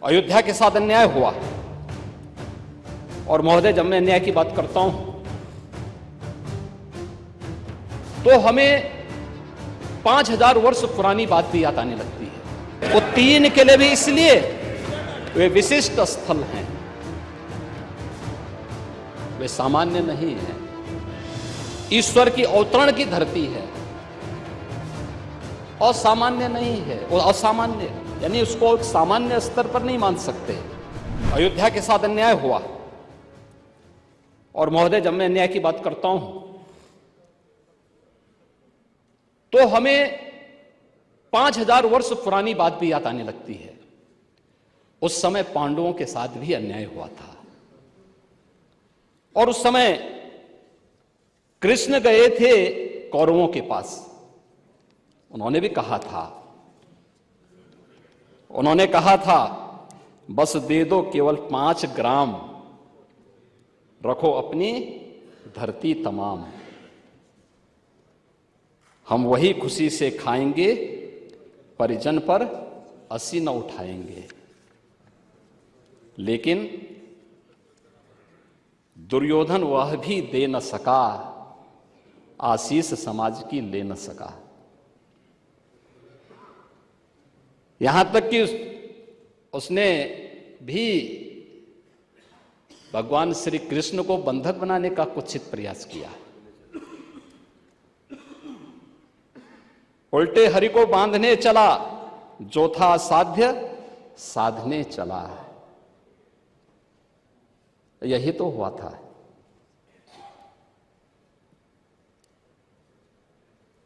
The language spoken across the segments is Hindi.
अयोध्या के साथ अन्याय हुआ। और महोदय, जब मैं अन्याय की बात करता हूं तो हमें 5000 वर्ष पुरानी बात भी याद आने लगती है। वो 3 किले भी इसलिए वे विशिष्ट स्थल हैं, वे सामान्य नहीं है। ईश्वर की अवतरण की धरती है, असामान्य नहीं है। वो असामान्य यानी उसको एक सामान्य स्तर पर नहीं मान सकते। अयोध्या के साथ अन्याय हुआ। और महोदय, जब मैं अन्याय की बात करता हूं तो हमें 5000 वर्ष पुरानी बात भी याद आने लगती है। उस समय पांडवों के साथ भी अन्याय हुआ था और उस समय कृष्ण गए थे कौरवों के पास। उन्होंने भी कहा था, बस दे दो केवल 5 ग्राम, रखो अपनी धरती तमाम। हम वही खुशी से खाएंगे, परिजन पर असी न उठाएंगे। लेकिन दुर्योधन वह भी दे न सका, आशीष समाज की ले न सका। यहां तक कि उसने भी भगवान श्री कृष्ण को बंधक बनाने का कुत्सित प्रयास किया। उल्टे हरि को बांधने चला, जो था साध्य साधने चला। यही तो हुआ था।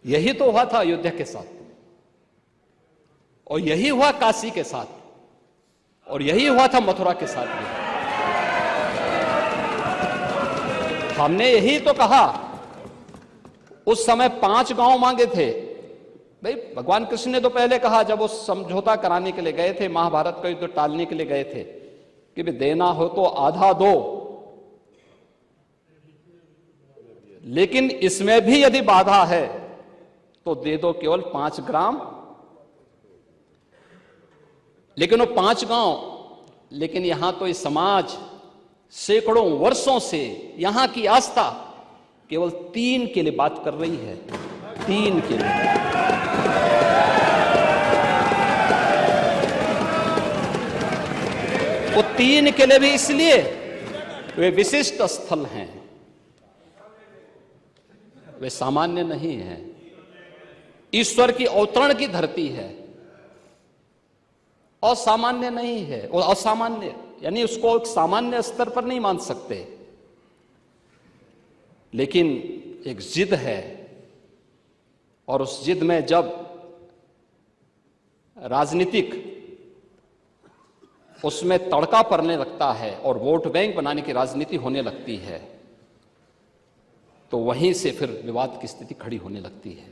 यही तो हुआ था अयोध्या के साथ, और यही हुआ काशी के साथ, और यही हुआ था मथुरा के साथ भी। हमने यही तो कहा। उस समय 5 गांव मांगे थे। भाई, भगवान कृष्ण ने तो पहले कहा, जब वो समझौता कराने के लिए गए थे, महाभारत का युद्ध टालने के लिए गए थे, कि भी देना हो तो आधा दो, लेकिन इसमें भी यदि बाधा है तो दे दो केवल 5 ग्राम। लेकिन वो 5 गांव, लेकिन यहां तो इस समाज सैकड़ों वर्षों से यहां की आस्था केवल 3 के लिए बात कर रही है। 3 के लिए। वो 3 किले भी इसलिए वे विशिष्ट स्थल हैं, वे सामान्य नहीं है। ईश्वर की अवतरण की धरती है, असामान्य नहीं है। वो असामान्य यानी उसको एक सामान्य स्तर पर नहीं मान सकते। लेकिन एक जिद है, और उस जिद में जब राजनीतिक उसमें तड़का पड़ने लगता है और वोट बैंक बनाने की राजनीति होने लगती है, तो वहीं से फिर विवाद की स्थिति खड़ी होने लगती है।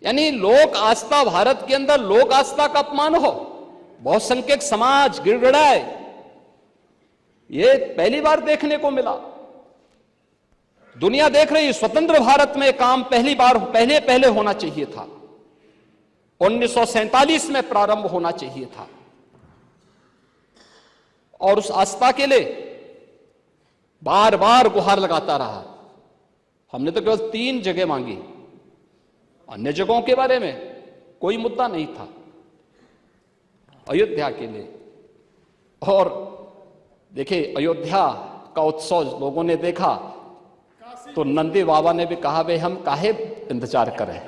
यानी लोक आस्था, भारत के अंदर लोक आस्था का अपमान हो, बहुसंख्यक समाज गिड़गिड़ाए, ये पहली बार देखने को मिला। दुनिया देख रही, स्वतंत्र भारत में काम पहले होना चाहिए था। 1947 में प्रारंभ होना चाहिए था। और उस आस्था के लिए बार बार गुहार लगाता रहा। हमने तो केवल 3 जगह मांगी, अन्य जगहों के बारे में कोई मुद्दा नहीं था। अयोध्या के लिए। और देखिए, अयोध्या का उत्सव लोगों ने देखा तो नंदी बाबा ने भी कहा, भाई हम काहे इंतजार करें।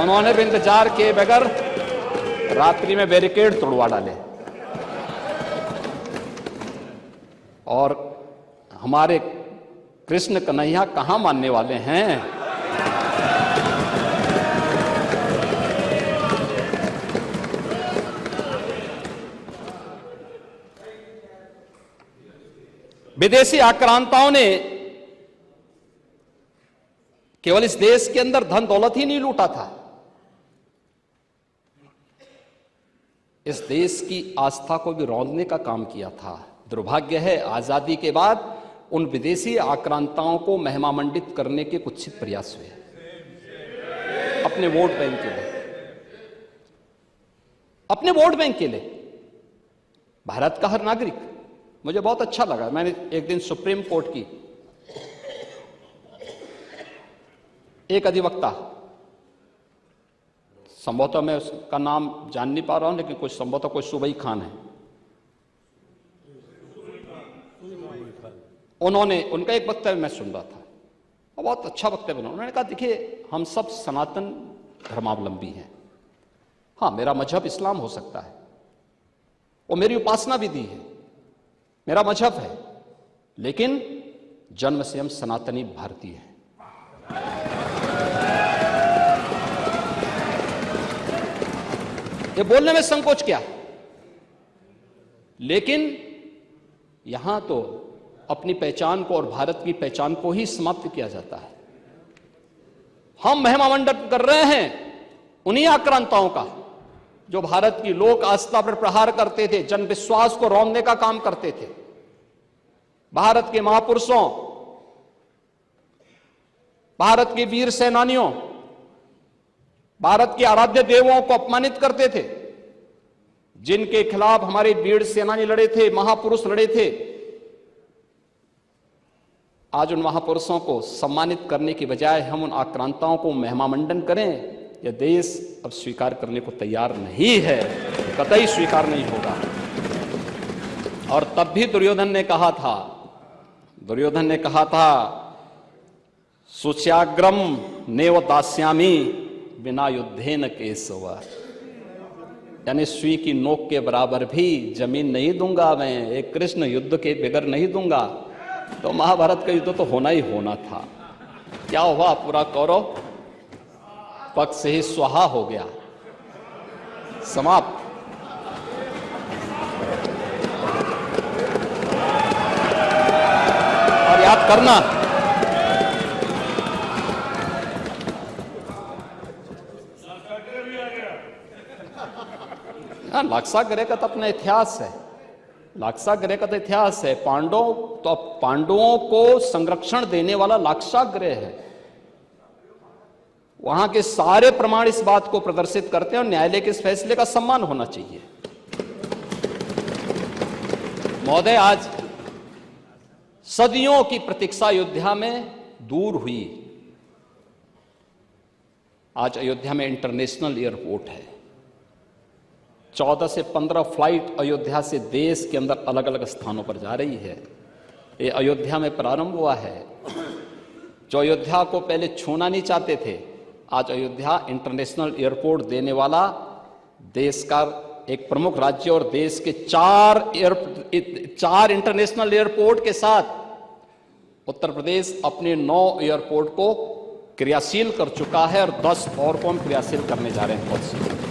उन्होंने भी इंतजार किए बगैर रात्रि में बैरिकेड तोड़वा डाले। और हमारे कृष्ण कन्हैया कहां मानने वाले हैं। विदेशी आक्रांताओं ने केवल इस देश के अंदर धन दौलत ही नहीं लूटा था, इस देश की आस्था को भी रौंदने का काम किया था। दुर्भाग्य है, आजादी के बाद उन विदेशी आक्रांताओं को महिमामंडित करने के कुत्सित प्रयास हुए अपने वोट बैंक के लिए, अपने वोट बैंक के लिए। भारत का हर नागरिक, मुझे बहुत अच्छा लगा, मैंने एक दिन सुप्रीम कोर्ट की एक अधिवक्ता, संभवतः मैं उसका नाम जान नहीं पा रहा हूं, लेकिन कुछ संभवतः कोई सूबई खान है, उन्होंने, उनका एक वक्तव्य मैं सुन रहा था और बहुत अच्छा वक्तव्य बना। उन्होंने कहा देखिए हम सब सनातन धर्मावलंबी हैं, हाँ मेरा मजहब इस्लाम हो सकता है और मेरी उपासना विधि है, मेरा मजहब है, लेकिन जन्म से हम सनातनी भारतीय हैं। ये बोलने में संकोच क्या, लेकिन यहां तो अपनी पहचान को और भारत की पहचान को ही समाप्त किया जाता है। हम महिमामंडन कर रहे हैं उन्हीं आक्रांताओं का जो भारत की लोक आस्था पर प्रहार करते थे, जन विश्वास को रौंदने का काम करते थे। भारत के महापुरुषों, भारत के वीर सेनानियों, भारत के आराध्य देवों को अपमानित करते थे, जिनके खिलाफ हमारे वीर सेनानी लड़े थे, महापुरुष लड़े थे। आज उन महापुरुषों को सम्मानित करने की बजाय हम उन आक्रांताओं को महिमामंडन करें, यह देश अब स्वीकार करने को तैयार नहीं है, कतई स्वीकार नहीं होगा। और तब भी दुर्योधन ने कहा था सुच्याग्रम नेव दास्यामी बिना युद्धेन केशव, यानी सुई की नोक के बराबर भी जमीन नहीं दूंगा मैं, एक कृष्ण युद्ध के बगैर नहीं दूंगा। तो महाभारत का युद्ध तो होना ही होना था। क्या हुआ, पूरा कौरव पक्ष से ही स्वाहा हो गया, समाप्त। और याद करना, लाक्षागृह का तो अपना इतिहास है, लाक्षागृह का तो इतिहास है। पांडवों को संरक्षण देने वाला लाक्षागृह है। वहां के सारे प्रमाण इस बात को प्रदर्शित करते हैं और न्यायालय के इस फैसले का सम्मान होना चाहिए। महोदय, आज सदियों की प्रतीक्षा अयोध्या में दूर हुई। आज अयोध्या में इंटरनेशनल एयरपोर्ट है। 14 से 15 फ्लाइट अयोध्या से देश के अंदर अलग अलग स्थानों पर जा रही है। ये अयोध्या में प्रारंभ हुआ है। जो अयोध्या को पहले छूना नहीं चाहते थे, आज अयोध्या इंटरनेशनल एयरपोर्ट देने वाला देश का एक प्रमुख राज्य और देश के 4 इंटरनेशनल एयरपोर्ट के साथ उत्तर प्रदेश अपने 9 एयरपोर्ट को क्रियाशील कर चुका है और 10 और को हम क्रियाशील करने जा रहे हैं बहुत सी।